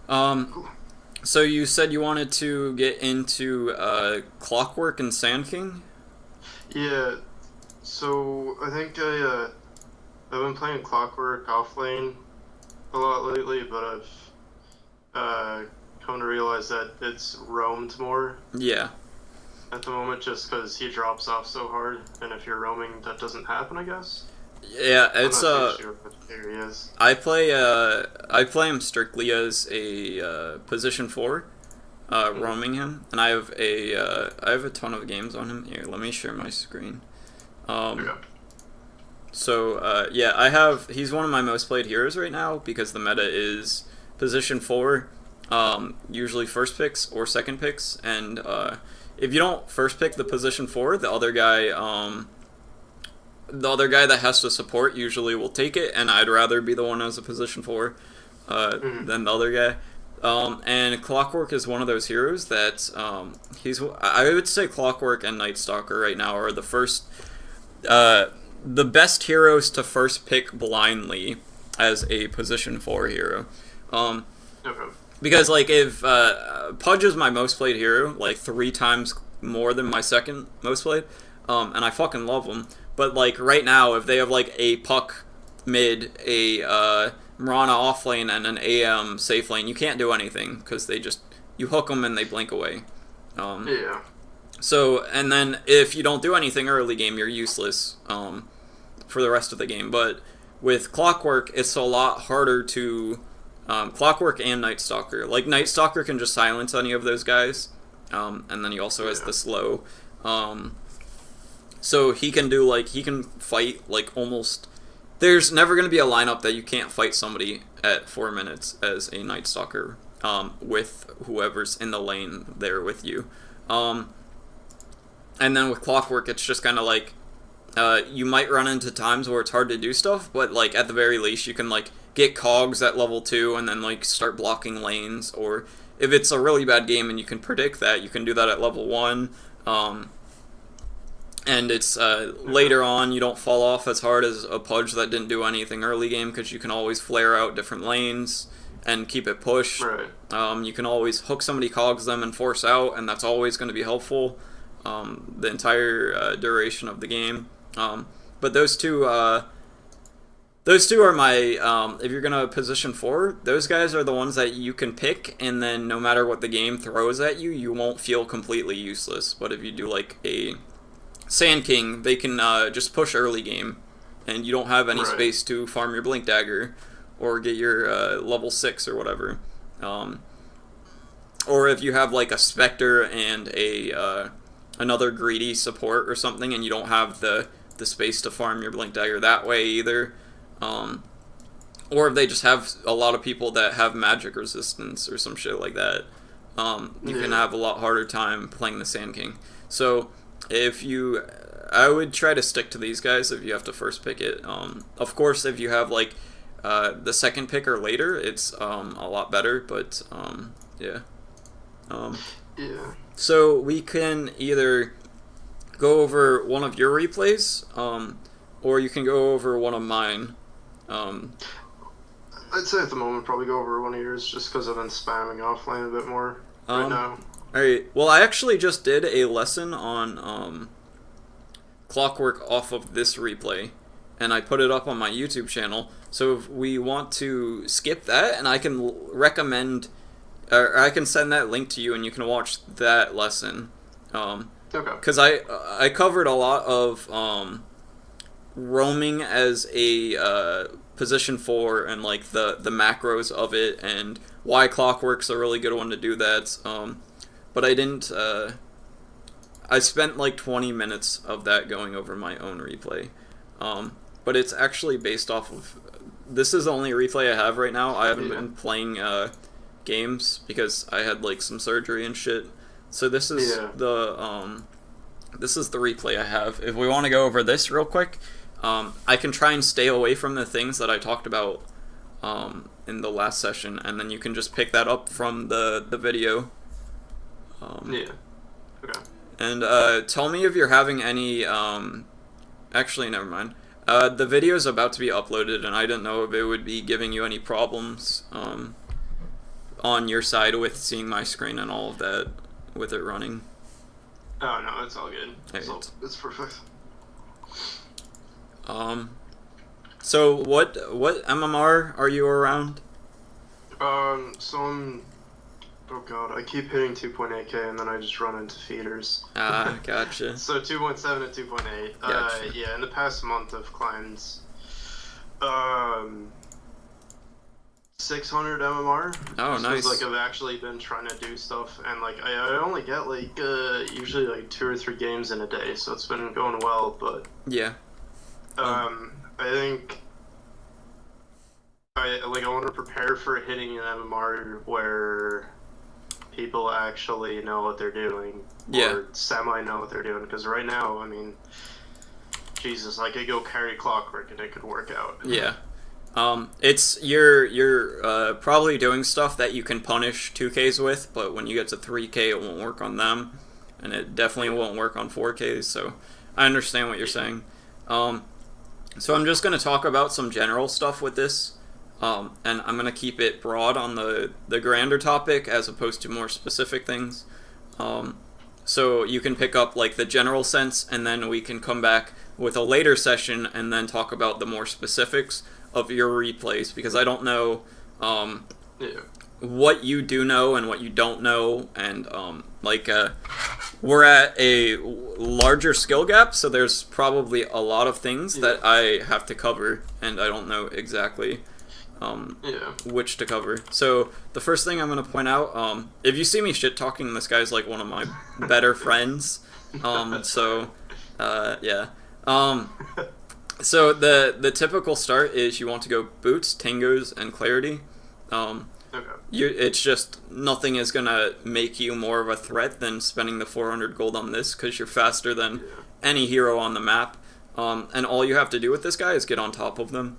Um, Cool. so you said you wanted to get into Clockwork and Sand King? Yeah, so I think I've been playing Clockwork off lane a lot lately, but I've come to realize that it's roamed more Yeah. at the moment just because he drops off so hard, and if you're roaming, that doesn't happen, I guess. Yeah, I'm it's not too sure what here he is. I play him strictly as a position 4, Mm-hmm. roaming him, and I have a ton of games on him. Here, let me share my screen. Um, Okay. yeah, he's one of my most played heroes right now because the meta is position 4, usually first picks or second picks, and if you don't first pick the position 4, the other guy that has to support usually will take it, and I'd rather be the one as a position 4 Mm-hmm. than the other guy. And Clockwork is one of those heroes that I would say Clockwork and Night Stalker right now are uh, the best heroes to first pick blindly as a position 4 hero. Um, Okay. because like if Pudge is my most played hero, like 3 times more than my second most played, and I fucking love him. But like right now, if they have like a Puck mid, a Mirana off lane, and an AM safe lane, you can't do anything because you hook them and they blink away. Um, Yeah. so and then if you don't do anything early game, you're useless for the rest of the game. But with Clockwork, it's a lot harder to Clockwork and Night Stalker. Like Night Stalker can just silence any of those guys, and then he also has Yeah. the slow. So he can fight like almost. There's never going to be a lineup that you can't fight somebody at 4 minutes as a Night Stalker with whoever's in the lane there with you. Um, and then with Clockwork, it's just kind of like you might run into times where it's hard to do stuff, but like at the very least, you can like get cogs at level 2 and then like start blocking lanes. Or if it's a really bad game and you can predict that, you can do that at level 1. And it's Okay. later on you don't fall off as hard as a Pudge that didn't do anything early game because you can always flare out different lanes and keep it pushed. Right. You can always hook somebody, cogs them, and force out, and that's always going to be helpful the entire duration of the game. But those two are my. If you're gonna position 4, those guys are the ones that you can pick, and then no matter what the game throws at you, you won't feel completely useless. But if you do like a Sand King, they can just push early game, and you don't have any Right. space to farm your Blink Dagger or get your level 6 or whatever. Um, or if you have like a Spectre and a another greedy support or something, and you don't have the space to farm your Blink Dagger that way either. Um, or if they just have a lot of people that have magic resistance or some shit like that, you can Yeah. have a lot harder time playing the Sand King. So if you, I would try to stick to these guys if you have to first pick it. Of course, if you have like the second pick or later, it's a lot better. But yeah. Um, Yeah. so we can either go over one of your replays, or you can go over one of mine. Um, I'd say at the moment probably go over one of yours just because I've been spamming offlane a bit more right um, now. Alright, well, I actually just did a lesson on Clockwork off of this replay, and I put it up on my YouTube channel. So if we want to skip that, and I can recommend, or I can send that link to you, and you can watch that lesson. Okay. Because I covered a lot of roaming as a position 4 and like the macros of it and why Clockwork's a really good one to do that. But I didn't. I spent like 20 minutes of that going over my own replay. But it's actually based off of. This is the only replay I have right now. I haven't Yeah. been playing games because I had like some surgery and shit. So Yeah. this is the replay I have. If we want to go over this real quick, I can try and stay away from the things that I talked about in the last session, and then you can just pick that up from the video. Yeah. Okay. And tell me if you're having any. Actually, never mind. The video is about to be uploaded, and I didn't know if it would be giving you any problems. on your side with seeing my screen and all of that with it running. Oh no, it's all good. Right. It's perfect. So what MMR are you around? So I'm. Oh god, I keep hitting 2.8k and then I just run into feeders. Ah, gotcha. So 2.7 to 2.8. Gotcha. Yeah, in the past month I've climbed 600 MMR. Oh, just nice. Like I've actually been trying to do stuff, and like I only get like usually like 2 or 3 games in a day, so it's been going well. But yeah, I think I want to prepare for hitting an MMR where people actually know what they're doing, or semi know what they're doing. Because right now, I mean, Jesus, I could go carry Clockwerk and it could work out. Yeah. It's you're probably doing stuff that you can punish 2Ks with, but when you get to 3K, it won't work on them, and it definitely won't work on 4Ks. So I understand what you're saying. So I'm just gonna talk about some general stuff with this. And I'm going to keep it broad on the grander topic as opposed to more specific things. So you can pick up like the general sense, and then we can come back with a later session and then talk about the more specifics of your replays, because I don't know what you do know and what you don't know, and we're at a larger skill gap, so there's probably a lot of things that I have to cover, and I don't know exactly which to cover. So the first thing I'm going to point out, if you see me shit talking, this guy's like one of my better friends. So the typical start is you want to go boots, tangos, and clarity. It's just nothing is going to make you more of a threat than spending the 400 gold on this, because you're faster than any hero on the map. And all you have to do with this guy is get on top of them.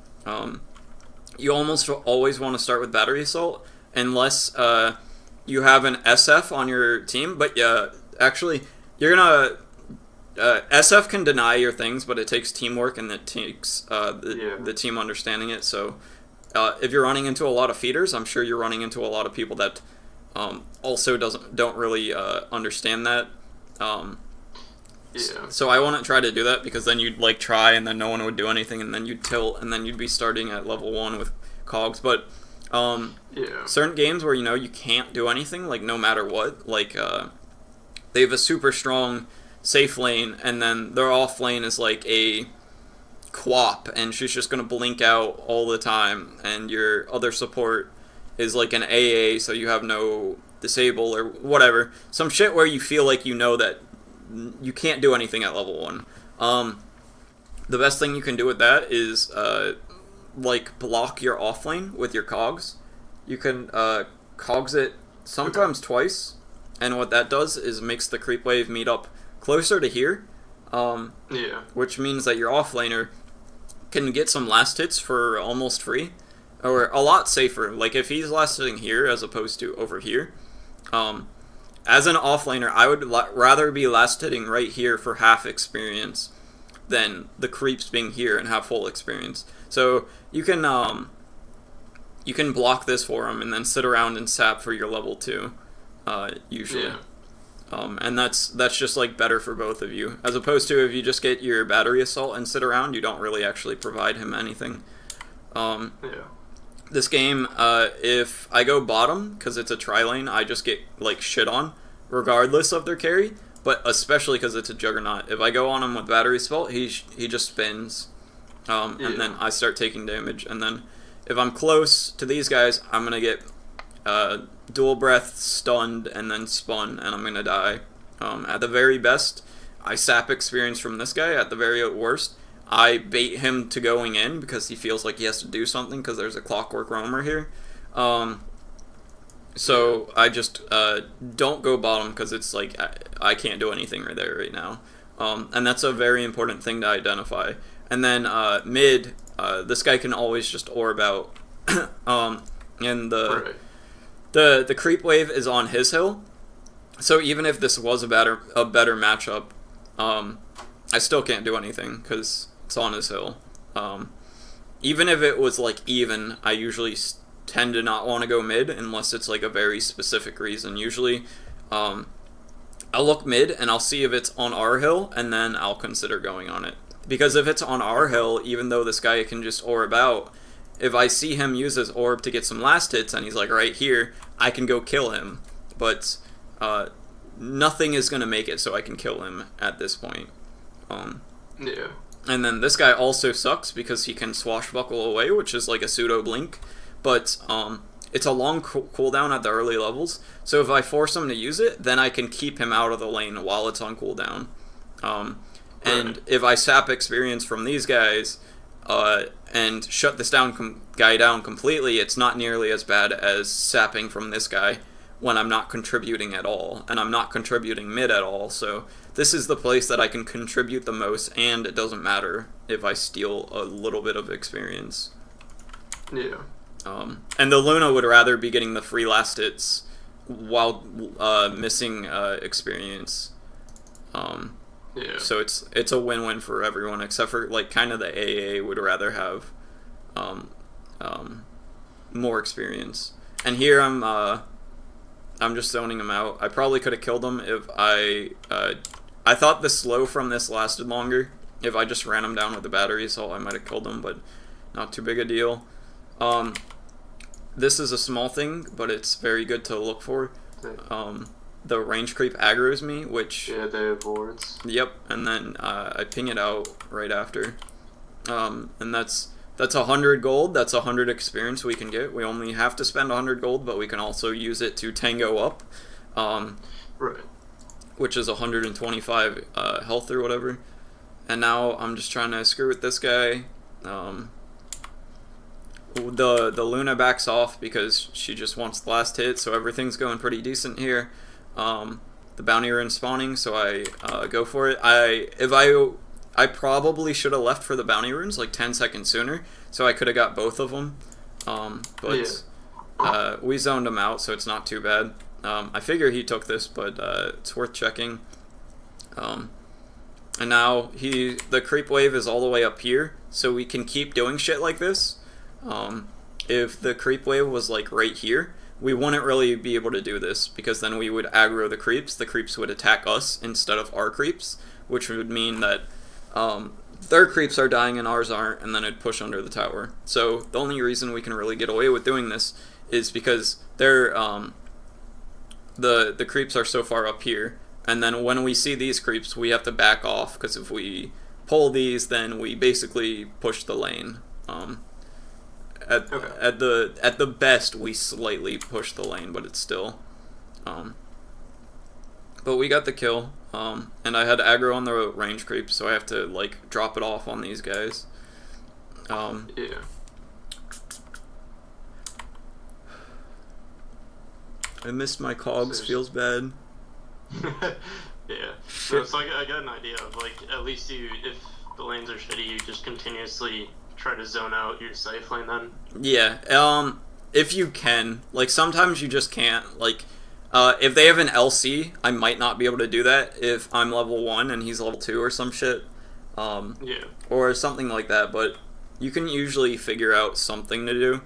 You almost always want to start with battery assault, unless you have an SF on your team. But actually, you're gonna SF can deny your things, but it takes teamwork, and it takes the team understanding it. So if you're running into a lot of feeders, I'm sure you're running into a lot of people that also don't really understand that. So I wouldn't try to do that, because then you'd like try and then no one would do anything, and then you'd tilt, and then you'd be starting at level 1 with cogs. But certain games where you can't do anything, like no matter what, like they have a super strong safe lane, and then their off lane is like a quap, and she's just gonna blink out all the time, and your other support is like an AA, so you have no disable or whatever, some shit where you feel like that you can't do anything at level 1. The best thing you can do with that is like block your off lane with your cogs. You can cogs it sometimes twice, and what that does is makes the creep wave meet up closer to here, which means that your off laner can get some last hits for almost free, or a lot safer. Like if he's last hitting here as opposed to over here, as an offlaner, I would rather be last hitting right here for half experience than the creeps being here and have full experience. So you can block this for him and then sit around and sap for your level 2, usually. And that's just like better for both of you, as opposed to if you just get your battery assault and sit around, you don't really actually provide him anything. This game, if I go bottom, because it's a tri-lane, I just get, like, shit on, regardless of their carry, but especially because it's a juggernaut. If I go on him with battery assault, he just spins, and then I start taking damage, and then if I'm close to these guys, I'm going to get dual breath, stunned, and then spun, and I'm going to die. At the very best, I sap experience from this guy. At the very worst, I bait him to going in because he feels like he has to do something because there's a Clockwerk roamer here. So I just don't go bottom because it's like I can't do anything right there right now. And that's a very important thing to identify. And then mid, this guy can always just orb out. And the creep wave is on his hill. So even if this was a better matchup, I still can't do anything because it's on his hill. Even if it was like even, I usually tend to not want to go mid unless it's like a very specific reason. Usually, I'll look mid and I'll see if it's on our hill, and then I'll consider going on it. Because if it's on our hill, even though this guy can just orb out, if I see him use his orb to get some last hits and he's like right here, I can go kill him. But nothing is going to make it so I can kill him at this point. Yeah. And then this guy also sucks because he can swashbuckle away, which is like a pseudo blink. But it's a long cooldown at the early levels. So if I force him to use it, then I can keep him out of the lane while it's on cooldown. And if I sap experience from these guys and shut this guy down completely, it's not nearly as bad as sapping from this guy when I'm not contributing at all. And I'm not contributing mid at all, so this is the place that I can contribute the most, and it doesn't matter if I steal a little bit of experience. Yeah. And the Luna would rather be getting the free last hits while missing experience. Yeah. So it's a win-win for everyone, except for like kind of the AA would rather have more experience. And here I'm just zoning him out. I probably could have killed him if I thought the slow from this lasted longer. If I just ran him down with the battery assault, I might have killed him, but not too big a deal. This is a small thing, but it's very good to look for. The range creep aggroes me, which... Yeah, they have wards. Yep, and then I ping it out right after. And that's 100 gold, that's 100 experience we can get. We only have to spend 100 gold, but we can also use it to tango up. Right. Which is 125 health or whatever. And now I'm just trying to screw with this guy. The Luna backs off because she just wants the last hit, so everything's going pretty decent here. The bounty rune spawning, so I go for it. I probably should have left for the bounty runes like 10 seconds sooner, so I could have got both of them. But we zoned him out, so it's not too bad. I figure he took this, but it's worth checking. And now the creep wave is all the way up here, so we can keep doing shit like this. If the creep wave was like right here, we wouldn't really be able to do this, because then we would aggro the creeps would attack us instead of our creeps, which would mean that their creeps are dying and ours aren't, and then it'd push under the tower. So the only reason we can really get away with doing this is because they're the creeps are so far up here, and then when we see these creeps, we have to back off, because if we pull these, then we basically push the lane. At the best, we slightly push the lane, but it's still. But we got the kill, and I had aggro on the range creep, so I have to like drop it off on these guys. Yeah. I missed my cogs. Feels bad. Yeah. So I got an idea of like, at least if the lanes are shitty, you just continuously try to zone out your safe lane then. Yeah. If you can, like sometimes you just can't. Like, if they have an LC, I might not be able to do that if I'm level 1 and he's level 2 or some shit. Yeah. Or something like that, but you can usually figure out something to do.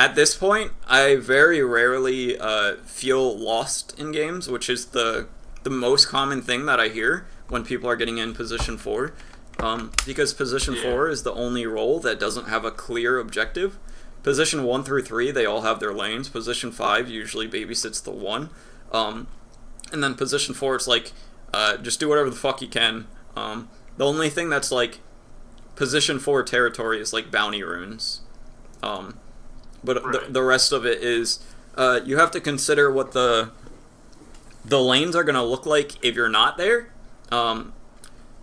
At this point, I very rarely feel lost in games, which is the most common thing that I hear when people are getting in position 4. Because position 4 is the only role that doesn't have a clear objective. Position 1 through 3, they all have their lanes. Position 5 usually babysits the 1. And then position 4, it's like, just do whatever the fuck you can. The only thing that's like position 4 territory is like bounty runes. But right. the rest of it is, you have to consider what the lanes are going to look like if you're not there.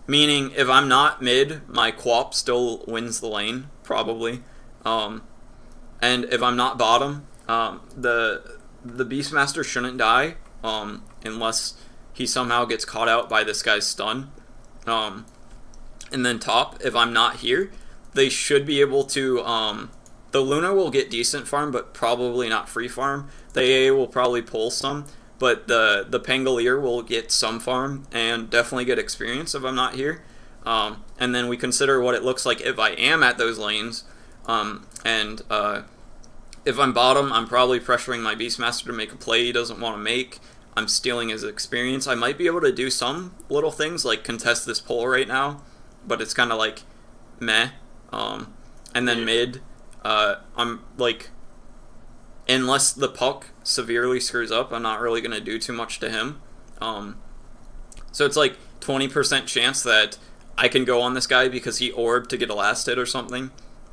Meaning, if I'm not mid, my Quap still wins the lane, probably. And if I'm not bottom, the Beastmaster shouldn't die, unless he somehow gets caught out by this guy's stun. And then top, if I'm not here, they should be able to, the Luna will get decent farm, but probably not free farm. The AA will probably pull some, but the Pangolier will get some farm and definitely get experience if I'm not here. And then we consider what it looks like if I am at those lanes, and if I'm bottom, I'm probably pressuring my Beastmaster to make a play he doesn't want to make. I'm stealing his experience. I might be able to do some little things, like contest this pull right now, but it's kind of like, meh. And then mid, I'm like, unless the puck severely screws up, I'm not really going to do too much to him. So it's like 20% chance that I can go on this guy because he orbed to get a last hit or something.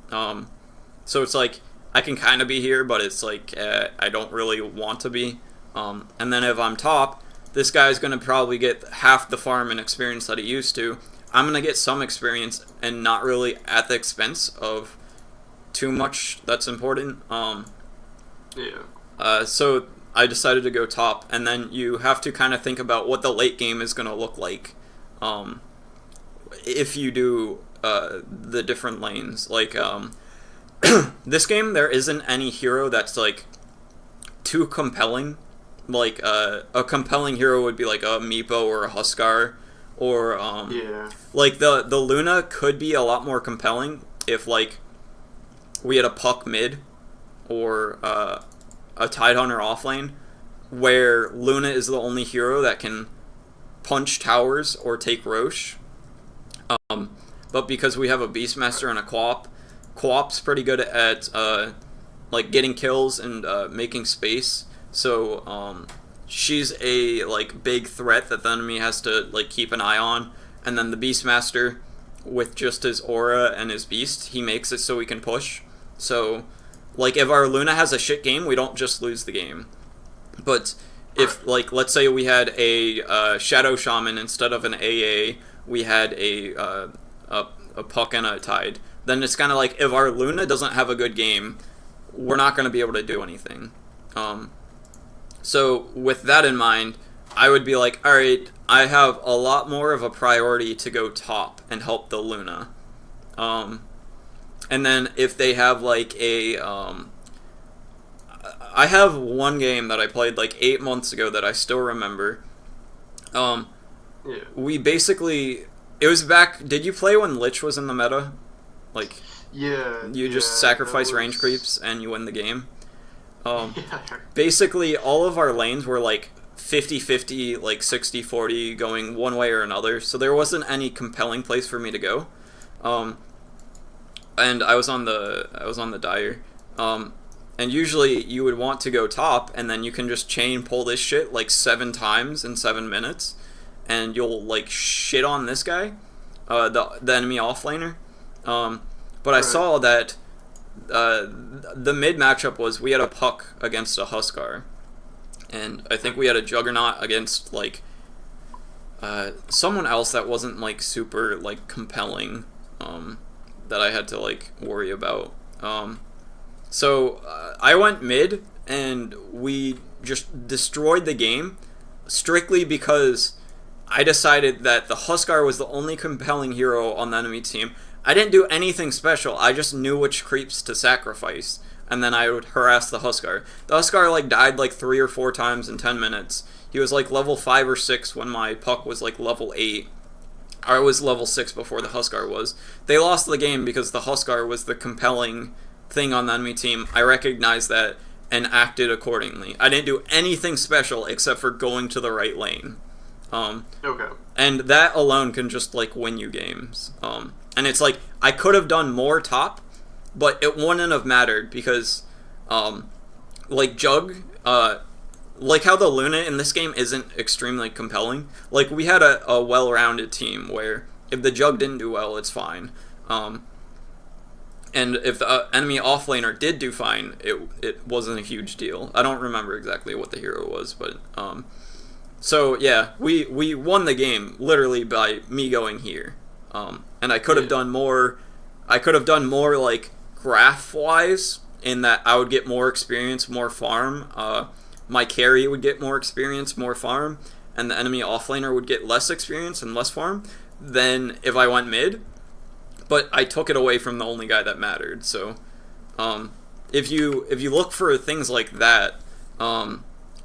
So it's like, I can kind of be here, but it's like, I don't really want to be. And then if I'm top, this guy's going to probably get half the farm and experience that he used to. I'm going to get some experience and not really at the expense of too much that's important. So I decided to go top, and then you have to kind of think about what the late game is going to look like if you do the different lanes. Like, this game, there isn't any hero that's, like, too compelling. Like, a compelling hero would be, like, a Meepo or a Huskar, or, like, the Luna could be a lot more compelling if, like, we had a Puck mid, or, a Tidehunter offlane, where Luna is the only hero that can punch towers or take Roche. But because we have a Beastmaster and a Co-op's pretty good at like getting kills and making space. So she's a like big threat that the enemy has to like keep an eye on. And then the Beastmaster, with just his aura and his beast, he makes it so we can push. So like if our Luna has a shit game, we don't just lose the game. But if like let's say we had a Shadow Shaman instead of an AA, we had a Puck and a Tide, then it's kind of like if our Luna doesn't have a good game, we're not going to be able to do anything. So with that in mind, I would be like, alright, I have a lot more of a priority to go top and help the Luna. And then if they have like a... I have one game that I played like 8 months ago that I still remember. We basically... It was back... Did you play when Lich was in the meta? Like... You just sacrifice range creeps and you win the game. Basically, all of our lanes were like 50-50, like 60-40, going one way or another. So there wasn't any compelling place for me to go. And I was on the Dire. And usually you would want to go top, and then you can just chain pull this shit like 7 times in 7 minutes, and you'll like shit on this guy, the enemy offlaner. But I saw that the mid matchup was we had a Puck against a Huskar, and I think we had a Juggernaut against like someone else that wasn't like super like compelling that I had to like worry about. So I went mid, and we just destroyed the game strictly because I decided that the Huskar was the only compelling hero on the enemy team. I didn't do anything special. I just knew which creeps to sacrifice, and then I would harass the Huskar. The Huskar like died like 3 or 4 times in 10 minutes. He was like level 5 or 6 when my Puck was like level 8. I was level 6 before the Huskar was. They lost the game because the Huskar was the compelling thing on the enemy team. I recognized that and acted accordingly. I didn't do anything special except for going to the right lane. And that alone can just like win you games. And it's like I could have done more top, but it wouldn't have mattered because like Jug, like how the Luna in this game isn't extremely compelling. Like we had a well-rounded team where if the Jug didn't do well, it's fine. And if the enemy offlaner did do fine, it wasn't a huge deal. I don't remember exactly what the hero was, but so yeah, we won the game literally by me going here. And I could have done more. I could have done more like graph wise in that I would get more experience, more farm. My carry would get more experience, more farm, and the enemy offlaner would get less experience and less farm than if I went mid. But I took it away from the only guy that mattered. So, if you look for things like that,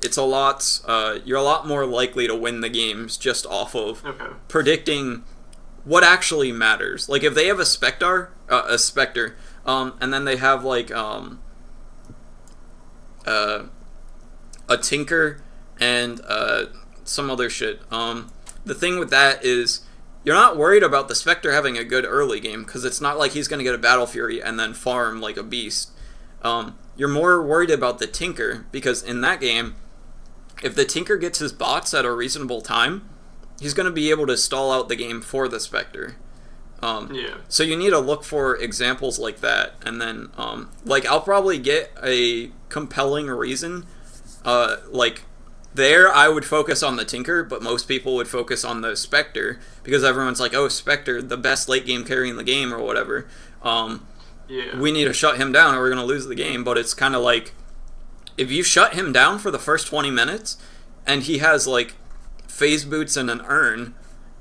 it's a lot. You're a lot more likely to win the games just off of predicting what actually matters. Like if they have a Spectre, and then they have like a Tinker, and some other shit. The thing with that is you're not worried about the Spectre having a good early game, because it's not like he's going to get a Battle Fury and then farm like a beast. You're more worried about the Tinker, because in that game, if the Tinker gets his bots at a reasonable time, he's going to be able to stall out the game for the Spectre. So you need to look for examples like that, and then like I'll probably get a compelling reason. Like there, I would focus on the Tinker, but most people would focus on the Spectre, because everyone's like, "Oh, Spectre, the best late game carry in the game," or whatever. We need to shut him down, or we're gonna lose the game. But it's kind of like, if you shut him down for the first 20 minutes, and he has like phase boots and an urn,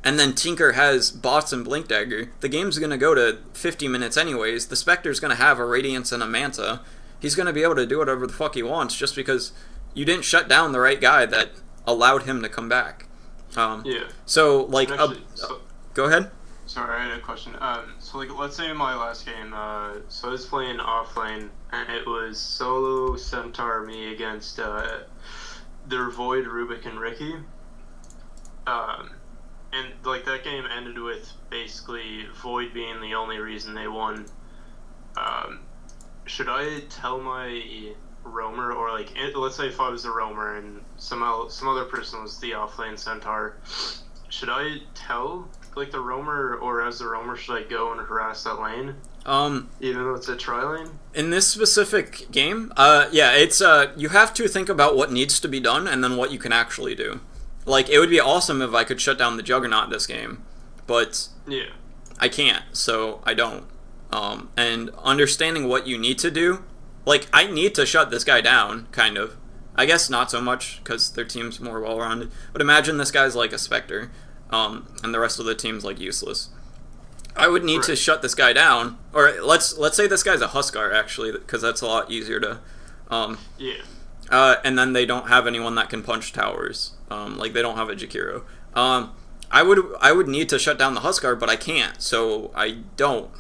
and then Tinker has bots and Blink Dagger, the game's going to go to 50 minutes anyways. The Spectre's going to have a Radiance and a Manta. He's going to be able to do whatever the fuck he wants, just because you didn't shut down the right guy that allowed him to come back. So, like... Actually, go ahead. Sorry, I had a question. So, like, let's say in my last game, so I was playing offlane, and it was solo Centaur me against their Void, Rubik, and Ricky. And, like, that game ended with basically Void being the only reason they won. Should I tell my roamer, or, like, let's say if I was a roamer and some other person was the offlane Centaur, should I tell, like, the roamer, or as the roamer, should I go and harass that lane? Even though it's a tri lane? In this specific game, it's, you have to think about what needs to be done and then what you can actually do. Like, it would be awesome if I could shut down the Juggernaut this game, but I can't, so I don't. And understanding what you need to do, like, I need to shut this guy down, kind of. I guess not so much, because their team's more well-rounded, but imagine this guy's like a Spectre, and the rest of the team's, like, useless. I would need to shut this guy down, or let's say this guy's a Huskar, actually, because that's a lot easier to... and then they don't have anyone that can punch towers. Like, they don't have a Jakiro. I would need to shut down the Huskar, but I can't, so I don't.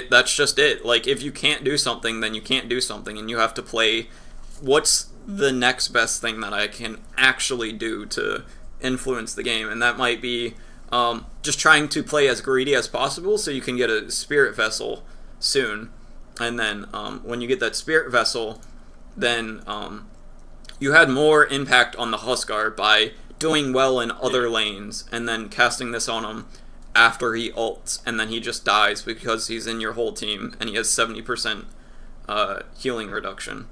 That's just it. Like, if you can't do something, then you can't do something, and you have to play what's the next best thing that I can actually do to influence the game, and that might be just trying to play as greedy as possible so you can get a Spirit Vessel soon. And then when you get that Spirit Vessel, then you had more impact on the Huskar by doing well in other lanes, and then casting this on him after he ults, and then he just dies because he's in your whole team, and he has 70% healing reduction.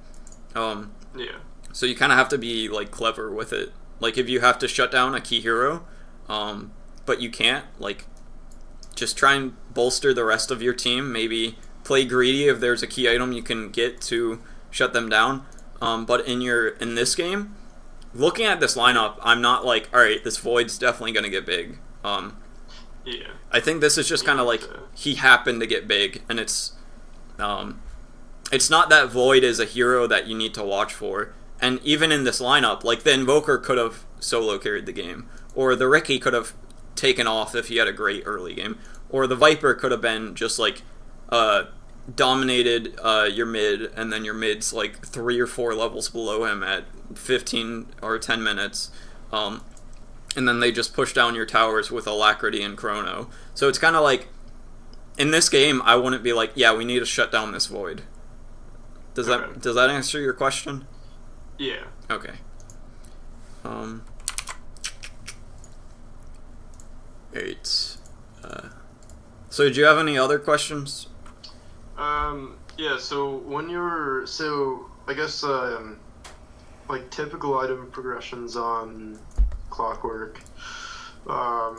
So you kind of have to be, like, clever with it. Like, if you have to shut down a key hero, but you can't, like, just try and bolster the rest of your team, maybe... play greedy if there's a key item you can get to shut them down. But in this game, looking at this lineup, I'm not like, alright, this Void's definitely going to get big. I think this is just kind of like, he happened to get big, and it's not that Void is a hero that you need to watch for. And even in this lineup, like, the Invoker could have solo carried the game, or the Ricky could have taken off if he had a great early game, or the Viper could have been just like, dominated your mid, and then your mid's like 3 or 4 levels below him at 15 or 10 minutes, and then they just push down your towers with Alacrity and Chrono. So it's kind of like, in this game, I wouldn't be like, yeah, we need to shut down this Void. Does that answer your question? Yeah. Okay. Eight. So did you have any other questions? Yeah, so when you're, I guess, like, typical item progressions on Clockwerk.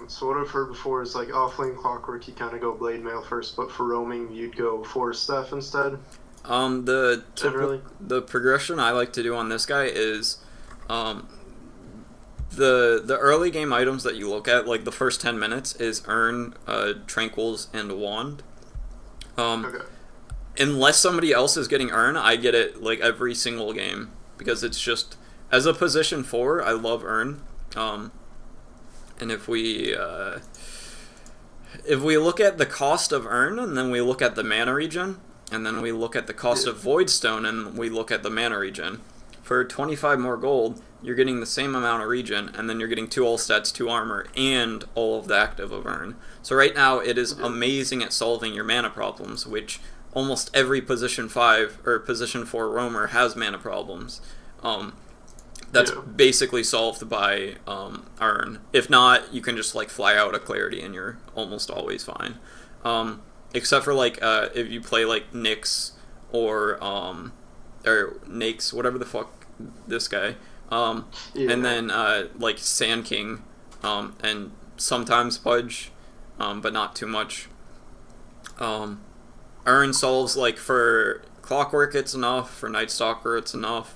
So what I've heard before is, like, offlane Clockwerk, you kind of go Blade Mail first, but for roaming, you'd go Force Staff instead. The progression I like to do on this guy is, the early game items that you look at, like, the first 10 minutes, is Urn, Tranquils, and Wand. Okay. Unless somebody else is getting Urn, I get it, like, every single game, because it's just, as a position 4, I love Urn. And if we look at the cost of Urn, and then we look at the mana regen, and then we look at the cost of Voidstone, and we look at the mana regen. For 25 more gold, you're getting the same amount of regen, and then you're getting 2 all stats, 2 armor, and all of the active of Urn. So right now, it is amazing at solving your mana problems, which almost every position 5 or position 4 roamer has mana problems. That's basically solved by Urn. If not, you can just like fly out a Clarity, and you're almost always fine. Except for like if you play like Nyx or Nakes, whatever the fuck this guy, and then like Sand King, and sometimes Pudge, but not too much. Urn solves like for Clockwerk it's enough, for Night Stalker it's enough,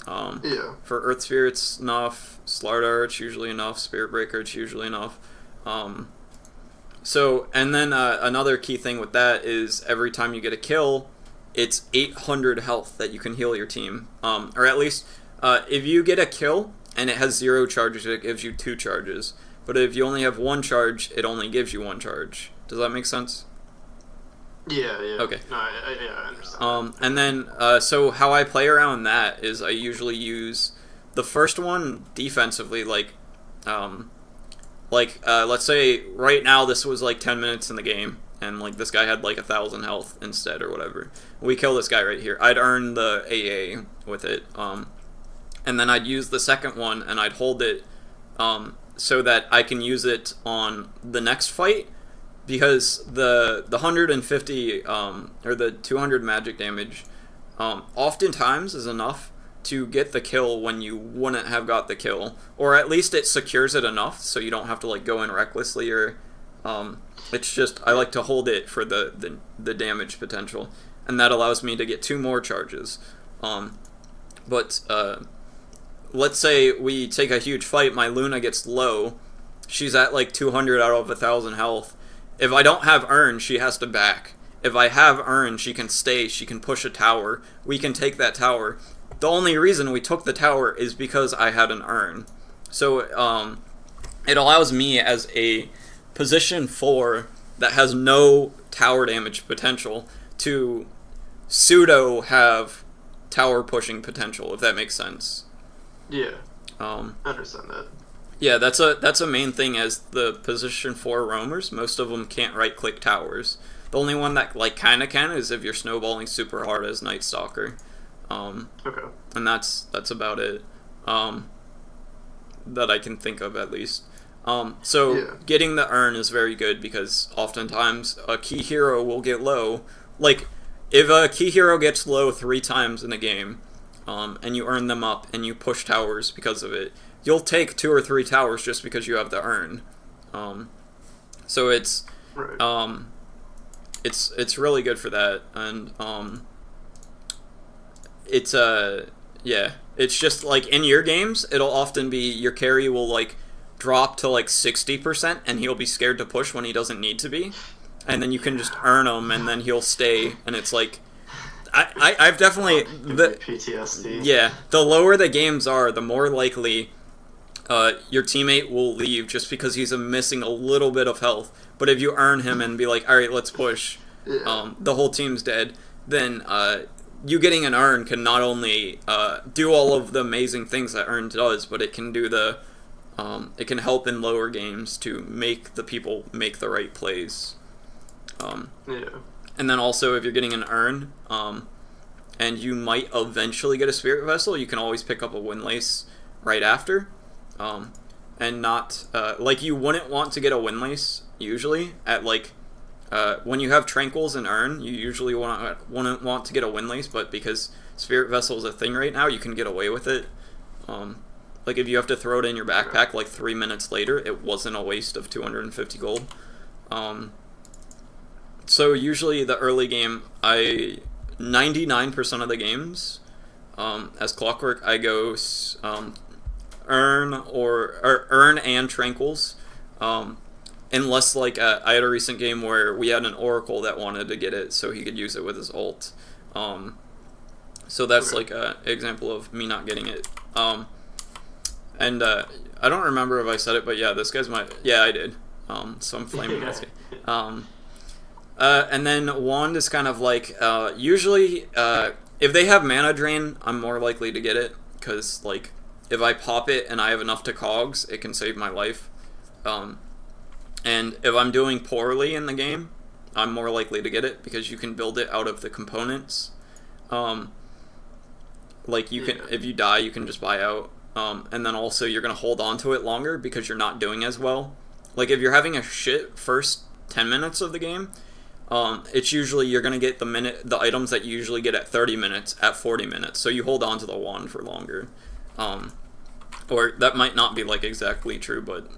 for Earth Sphere it's enough, Slardar it's usually enough, Spirit Breaker it's usually enough. So, and then another key thing with that is every time you get a kill, it's 800 health that you can heal your team. Or at least, if you get a kill and it has 0 charges, it gives you 2 charges. But if you only have 1 charge, it only gives you 1 charge. Does that make sense? Yeah. Okay. No, I understand. And then, so how I play around that is I usually use the first one defensively, let's say right now this was like 10 minutes in the game, and like this guy had like 1,000 health instead or whatever. We kill this guy right here. I'd earn the AA with it, and then I'd use the second one and I'd hold it so that I can use it on the next fight, because the 150 or the 200 magic damage oftentimes is enough to get the kill when you wouldn't have got the kill, or at least it secures it enough so you don't have to like go in recklessly, or it's just I like to hold it for the damage potential, and that allows me to get 2 more charges. But let's say we take a huge fight, my Luna gets low, she's at like 200 out of 1,000 health. If I don't have Urn, she has to back. If I have Urn, she can stay, she can push a tower, we can take that tower. The only reason we took the tower is because I had an Urn. So it allows me as a position 4 that has no tower damage potential to pseudo have tower pushing potential, if that makes sense. Yeah. I understand that. Yeah, that's a main thing as the position 4 roamers. Most of them can't right click towers. The only one that like kinda can is if you're snowballing super hard as Night Stalker. Okay. And that's about it, that I can think of at least. Getting the Urn is very good because oftentimes a key hero will get low. Like, if a key hero gets low 3 times in a game, and you earn them up and you push towers because of it, you'll take 2 or 3 towers just because you have the Urn. So it's it's really good for that, and it's just like in your games, it'll often be your carry will like drop to like 60% and he'll be scared to push when he doesn't need to be, and then you can just earn him and then he'll stay, and it's like I've definitely PTSD. Yeah, the lower the games are, the more likely your teammate will leave just because he's missing a little bit of health. But if you earn him and be like, all right, let's push, the whole team's dead, then you getting an Urn can not only do all of the amazing things that Urn does, but it can do it can help in lower games to make the people make the right plays. And then also, if you're getting an Urn, and you might eventually get a Spirit Vessel, you can always pick up a Windlace right after. And not, like, you wouldn't want to get a Windlace, usually, at, like, when you have Tranquils and Urn, you usually wouldn't want to get a Windlace, but because Spirit Vessel is a thing right now, you can get away with it. Like, if you have to throw it in your backpack, like, 3 minutes later, it wasn't a waste of 250 gold. So, usually, the early game, 99% of the games, as Clockwerk, I go, Urn and Tranquils, unless like I had a recent game where we had an Oracle that wanted to get it so he could use it with his ult, so that's like an example of me not getting it, and I don't remember if I said it, but yeah, this guy's I did, so I'm flaming this guy. And then wand is kind of like usually if they have mana drain, I'm more likely to get it because like if I pop it and I have enough to cogs, it can save my life. And if I'm doing poorly in the game, I'm more likely to get it because you can build it out of the components. Like you can, if you die, you can just buy out. And then also you're gonna hold on to it longer because you're not doing as well. Like if you're having a shit first 10 minutes of the game, it's usually you're gonna get the items that you usually get at 30 minutes at 40 minutes. So you hold on to the wand for longer. Or that might not be like exactly true, but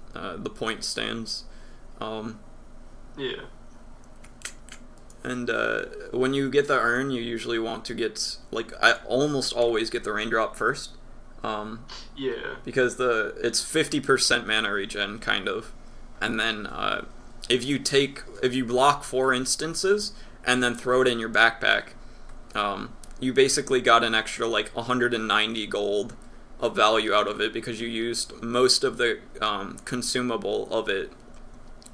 the point stands. Yeah. And when you get the urn, you usually want to get, like, I almost always get the raindrop first. Yeah. Because it's 50% mana regen, kind of. And then if you block 4 instances and then throw it in your backpack, you basically got an extra, like, 190 gold of value out of it because you used most of the consumable of it,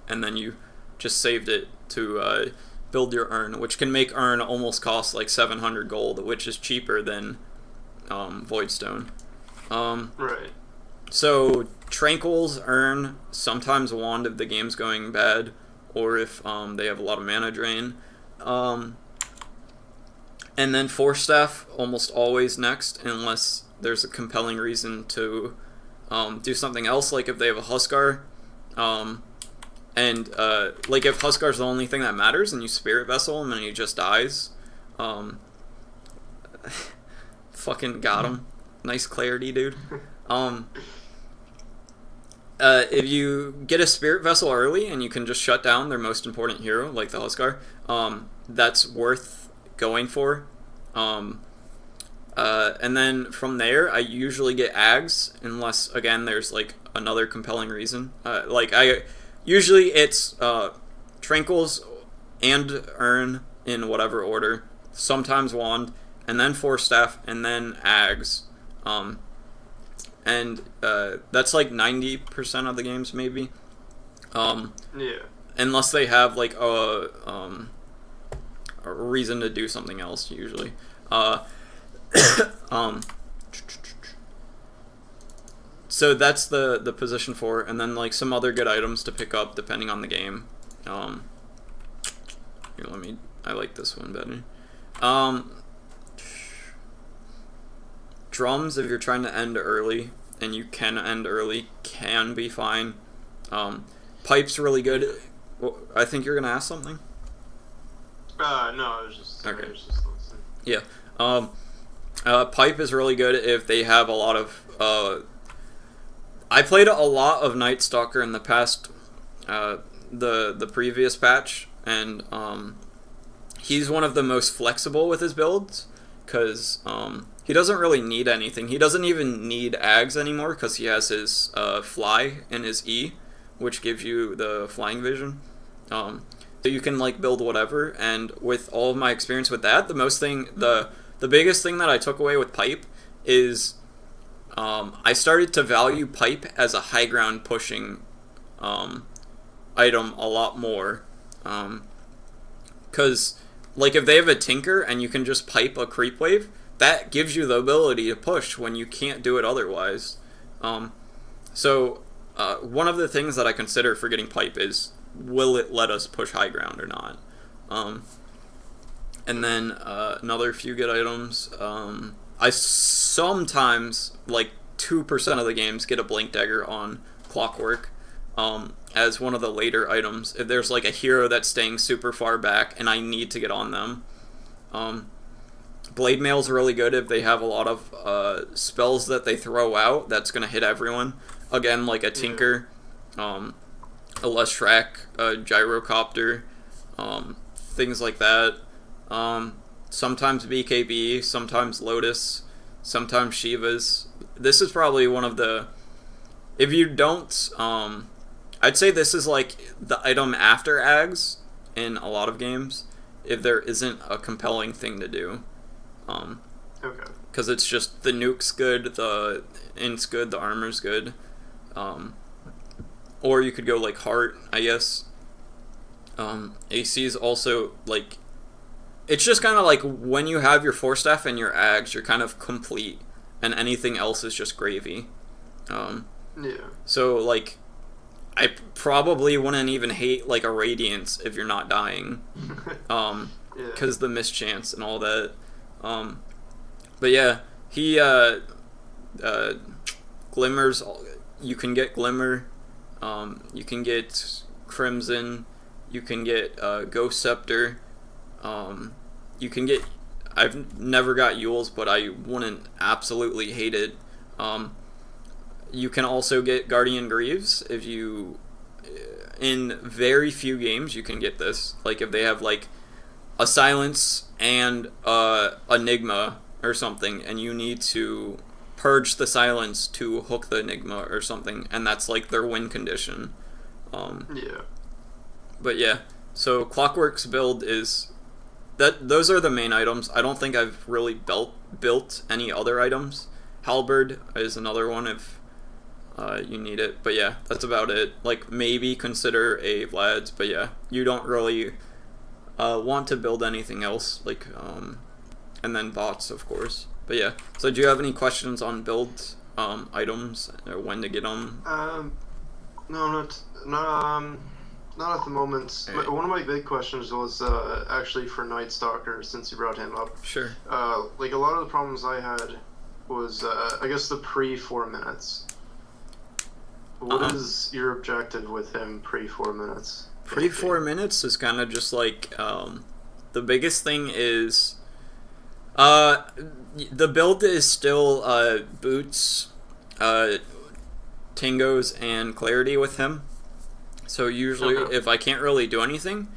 and then you just saved it to build your urn, which can make urn almost cost like 700 gold, which is cheaper than Voidstone. Right. So Tranquil's urn, sometimes wand if the game's going bad, or if they have a lot of mana drain. And then Force Staff almost always next, unless there's a compelling reason to do something else, like if they have a Huskar. And like if Huskar's the only thing that matters and you Spirit Vessel him and he just dies, fucking got him. Nice clarity, dude. If you get a Spirit Vessel early and you can just shut down their most important hero, like the Huskar, that's worth going for. And then from there, I usually get Ags, unless, again, there's like another compelling reason. Usually it's Tranquils and Urn in whatever order, sometimes Wand, and then Force Staff, and then Ags. And that's like 90% of the games, maybe. Yeah. Unless they have like a reason to do something else, usually. So that's the position 4, and then like some other good items to pick up depending on the game. Here, I like this one better. Drums, if you're trying to end early, and you can end early, can be fine. Pipe's really good. Well, I think you're gonna ask something. No, I was just okay. I was just listening. Yeah. Pipe is really good if they have a lot of. I played a lot of Night Stalker in the past, the previous patch, and he's one of the most flexible with his builds, because he doesn't really need anything. He doesn't even need Ags anymore, because he has his Fly and his E, which gives you the flying vision. So you can like build whatever, and with all of my experience with that, the biggest thing that I took away with Pipe is I started to value Pipe as a high ground pushing item a lot more, because like if they have a Tinker and you can just pipe a creep wave, that gives you the ability to push when you can't do it otherwise. So one of the things that I consider for getting Pipe is, will it let us push high ground or not? And then another few good items. I sometimes, like 2% of the games, get a Blink Dagger on Clockwerk as one of the later items. If there's like a hero that's staying super far back and I need to get on them. Blade Mail's really good if they have a lot of spells that they throw out that's going to hit everyone. Again, like a Tinker, a Leshrac, a Gyrocopter, things like that. Sometimes BKB, sometimes Lotus, sometimes Shivas. This is probably one of the... If you don't... I'd say this is like the item after Ags in a lot of games, if there isn't a compelling thing to do. Okay. Because it's just the nuke's good, the int's good, the armor's good. Or you could go like Heart, I guess. AC is also like, it's just kind of like when you have your force staff and your ags, you're kind of complete, and anything else is just gravy. Yeah. So like, I probably wouldn't even hate like a radiance if you're not dying, because the mischance and all that. But yeah, he glimmers. You can get glimmer. You can get crimson. You can get ghost scepter. You can get. I've never got Yule's, but I wouldn't absolutely hate it. You can also get Guardian Greaves if you. In very few games, you can get this. Like if they have like a silence and enigma or something, and you need to purge the silence to hook the enigma or something, and that's like their win condition. Yeah. But yeah, so Clockwerk's build is that. Those are the main items. I don't think I've really built any other items. Halberd is another one if you need it. But yeah, that's about it. Like maybe consider a Vlad's, but yeah, you don't really want to build anything else. Like and then bots, of course. But yeah, so do you have any questions on build items or when to get them? No, not at the moment. Right. One of my big questions was actually for Night Stalker, since you brought him up. Sure. Like a lot of the problems I had was I guess the pre 4 minutes. What is your objective with him pre 4 minutes? Pre 4 minutes is kind of just like the biggest thing is the build is still boots, tingos, and clarity with him. So usually, if I can't really do anything,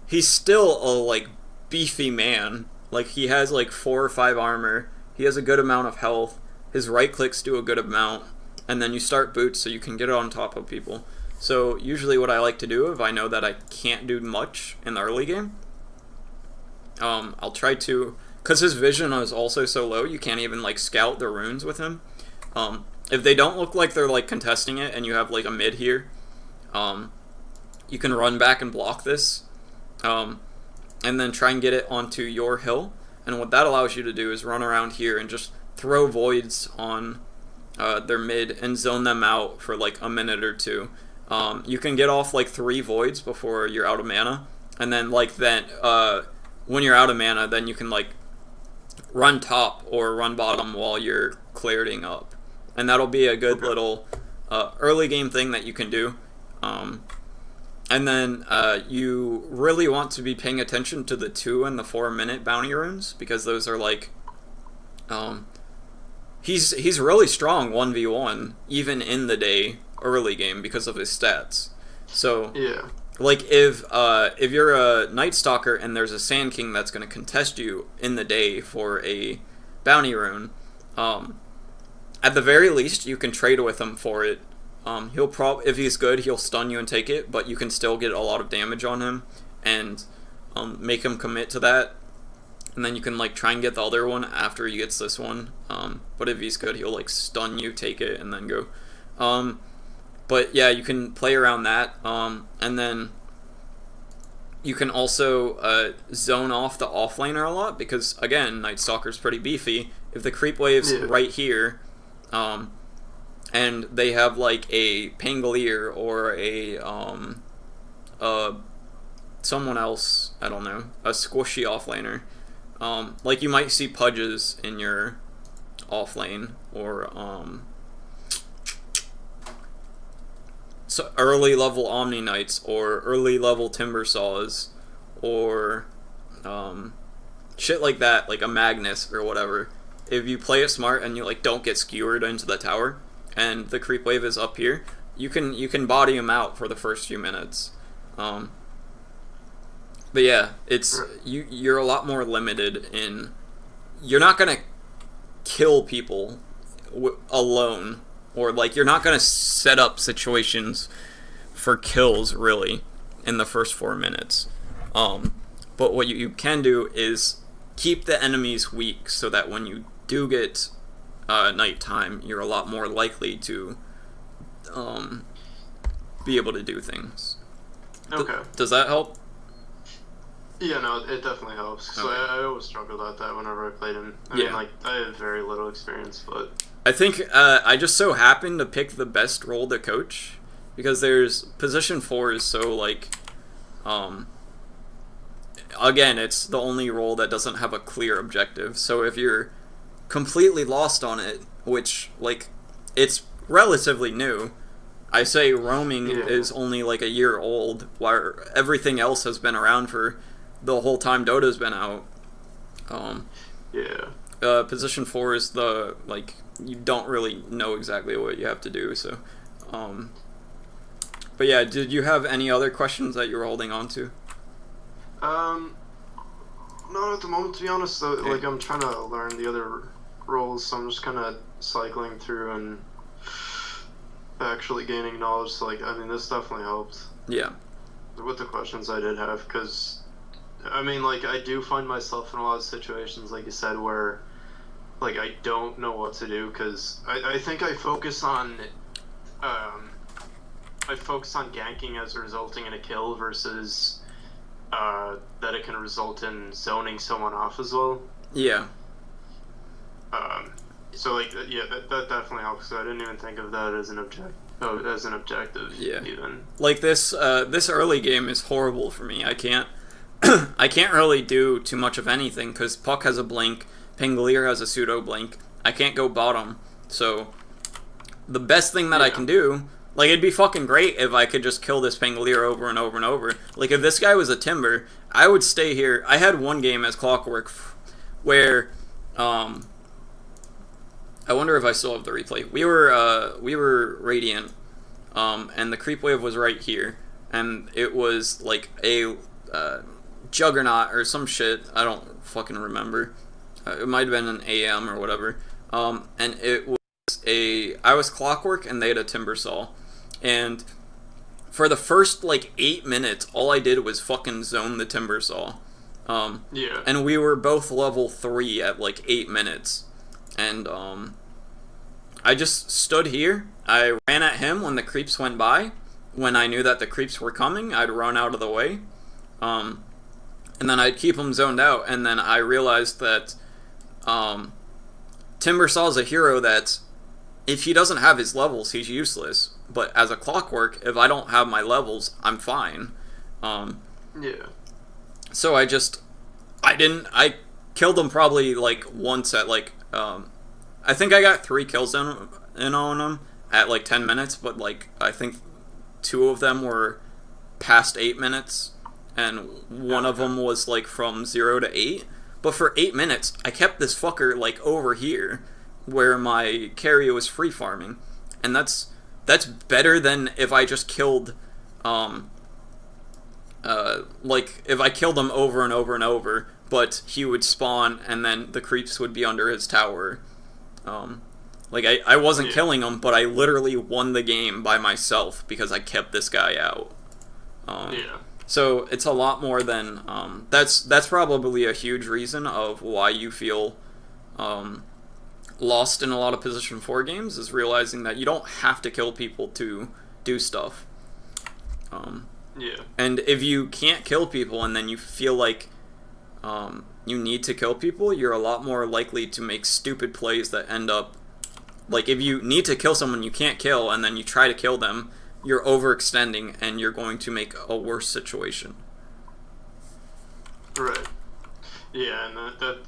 he's still a like beefy man. Like he has like 4 or 5 armor. He has a good amount of health. His right clicks do a good amount, and then you start boots so you can get it on top of people. So usually, what I like to do if I know that I can't do much in the early game, I'll try to, because his vision is also so low, you can't even like scout the runes with him. If they don't look like they're like contesting it, and you have like a mid here, you can run back and block this, and then try and get it onto your hill. And what that allows you to do is run around here and just throw voids on their mid and zone them out for like a minute or two. You can get off like 3 voids before you're out of mana, and then like when you're out of mana, then you can like run top or run bottom while you're clearing up, and that'll be a good little early game thing that you can do. And then you really want to be paying attention to the 2 and the 4 minute bounty runes, because those are like he's really strong 1v1 even in the day early game because of his stats. So yeah, like if you're a Night Stalker and there's a Sand King that's going to contest you in the day for a bounty rune, at the very least you can trade with him for it. He'll if he's good, he'll stun you and take it, but you can still get a lot of damage on him and make him commit to that. And then you can like try and get the other one after he gets this one. But if he's good, he'll like stun you, take it, and then go. But yeah, you can play around that. And then you can also zone off the offlaner a lot, because again, Night Stalker's pretty beefy. If the creep wave's right here, and they have like a Pangolier or a someone else, I don't know, a squishy offlaner. Like you might see Pudges in your offlane, or so early level Omni Knights, or early level Timber Saws, or shit like that, like a Magnus or whatever. If you play it smart and you like don't get skewered into the tower, and the creep wave is up here, you can body him out for the first few minutes. But yeah, it's you're a lot more limited in. You're not gonna kill people alone, or like you're not gonna set up situations for kills really in the first 4 minutes. But what you can do is keep the enemies weak, so that when you do get nighttime, you're a lot more likely to be able to do things. Okay. Does that help? Yeah, no, it definitely helps. Because Okay. I always struggled at that whenever I played him. I Yeah. mean, like, I have very little experience, but I think I just so happened to pick the best role to coach because there's position 4 is so like, um, again, it's the only role that doesn't have a clear objective. So if you're completely lost on it, which like it's relatively new. I say roaming yeah, is only like a year old, while everything else has been around for the whole time Dota's been out. Um, yeah. Position 4 is the like you don't really know exactly what you have to do. So, um, but yeah, did you have any other questions that you were holding on to? Um, not at the moment, to be honest. Though, Okay. like, I'm trying to learn the other roles, so I'm just kind of cycling through and actually gaining knowledge. So, like, I mean, this definitely helped Yeah, with the questions I did have, because I mean, like, I do find myself in a lot of situations, like you said, where like I don't know what to do, because I think um, I focus on ganking as resulting in a kill versus that it can result in zoning someone off as well. yeah. Um, so like yeah, that definitely helps. So I didn't even think of that as an objective Yeah. even. Like this early game is horrible for me. I can't I can't really do too much of anything because Puck has a blink, Pangolier has a pseudo blink. I can't go bottom, so the best thing that I Yeah. can do, like it'd be fucking great if I could just kill this Pangolier over and over and over. Like if this guy was a Timber, I would stay here. I had one game as Clockwerk where, I wonder if I still have the replay. We were Radiant, and the creep wave was right here, and it was like a juggernaut or some shit. I don't fucking remember. It might have been an AM or whatever. And it was I was Clockwerk and they had a Timber Saw, and for the first like 8 minutes, all I did was fucking zone the Timber Saw. Yeah. And we were both level 3 at like 8 minutes, and I just stood here. I ran at him when the creeps went by. When I knew that the creeps were coming, I'd run out of the way. And then I'd keep them zoned out. And then I realized that Timber Saw's a hero that, if he doesn't have his levels, he's useless. But as a Clockwerk, if I don't have my levels, I'm fine. Yeah. So I killed him probably like once at like, I think I got 3 kills in on him at like 10 minutes, but like I think 2 of them were past 8 minutes, and one of them was like from 0 to 8. But for 8 minutes, I kept this fucker like over here, where my carry was free farming, and that's better than if I just killed, like if I killed him over and over and over, but he would spawn and then the creeps would be under his tower. Like I wasn't killing him, but I literally won the game by myself because I kept this guy out. Yeah. So it's a lot more than that's probably a huge reason of why you feel lost in a lot of position 4 games, is realizing that you don't have to kill people to do stuff. Yeah. And if you can't kill people and then you feel like you need to kill people, you're a lot more likely to make stupid plays that end up, like if you need to kill someone you can't kill and then you try to kill them, you're overextending and you're going to make a worse situation. Right. Yeah, and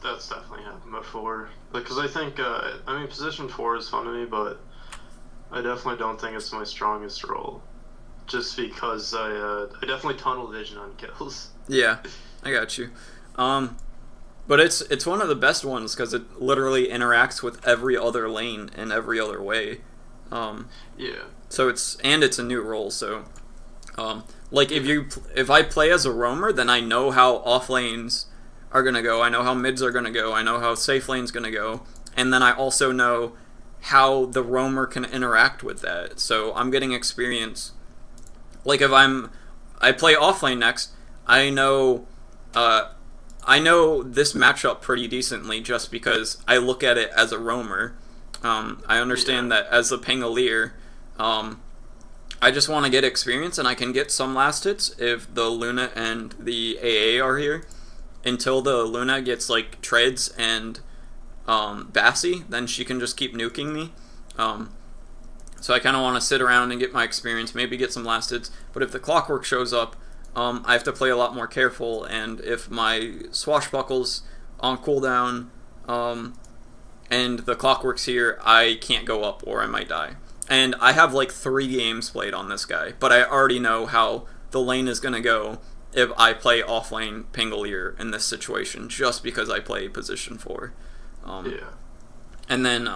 that's definitely happened before. Because I think, I mean, position 4 is fun to me, but I definitely don't think it's my strongest role. Just because I definitely tunnel vision on kills. Yeah, I got you. But it's one of the best ones because it literally interacts with every other lane in every other way. Yeah. So it's a new role. So, like if I play as a roamer, then I know how off lanes are gonna go. I know how mids are gonna go. I know how safe lane's gonna go, and then I also know how the roamer can interact with that. So I'm getting experience. Like if I play off lane next, I know this matchup pretty decently just because I look at it as a roamer. I understand that as a Pangolier, I just want to get experience, and I can get some last hits if the Luna and the AA are here. Until the Luna gets like treads and Bassy, then she can just keep nuking me. So I kind of want to sit around and get my experience, maybe get some last hits. But if the Clockwerk shows up, I have to play a lot more careful. And if my Swashbuckle's on cooldown and the Clockwerk's here, I can't go up or I might die. And I have like 3 games played on this guy, but I already know how the lane is going to go if I play offlane Pingalier in this situation, just because I play position 4. And then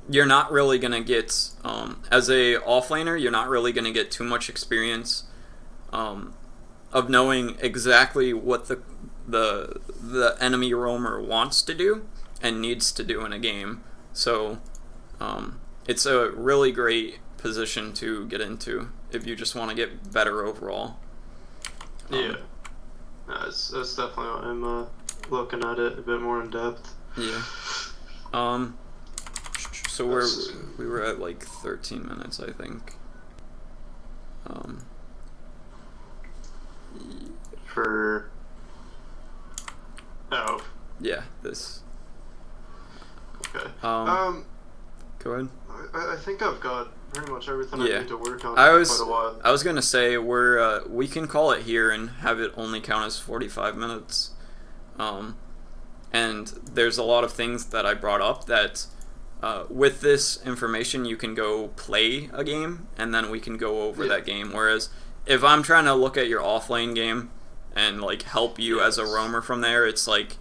you're not really going to get, as a offlaner, you're not really going to get too much experience of knowing exactly what the enemy roamer wants to do and needs to do in a game. So it's a really great position to get into if you just want to get better overall. That's definitely what I'm looking at it a bit more in depth. Yeah. So we were at like 13 minutes, I think. For yeah, this. Okay. Go ahead. I think I've got pretty much everything I need to work on I for quite a while. was gonna say we can call it here and have it only count as 45 minutes. And there's a lot of things that I brought up that with this information you can go play a game and then we can go over that game. Whereas if I'm trying to look at your offlane game and like help you as a roamer from there, it's like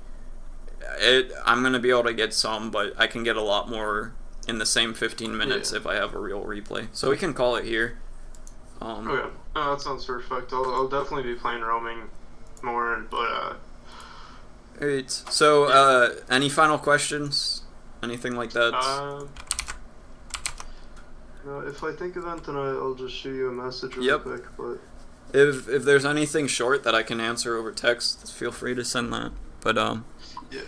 I'm gonna be able to get some, but I can get a lot more in the same 15 minutes if I have a real replay. So we can call it here. Okay. That sounds perfect. I'll definitely be playing roaming more, but Alright. So any final questions? Anything like that? No, if I think of anything, I'll just shoot you a message real quick. But if there's anything short that I can answer over text, feel free to send that. But yeah.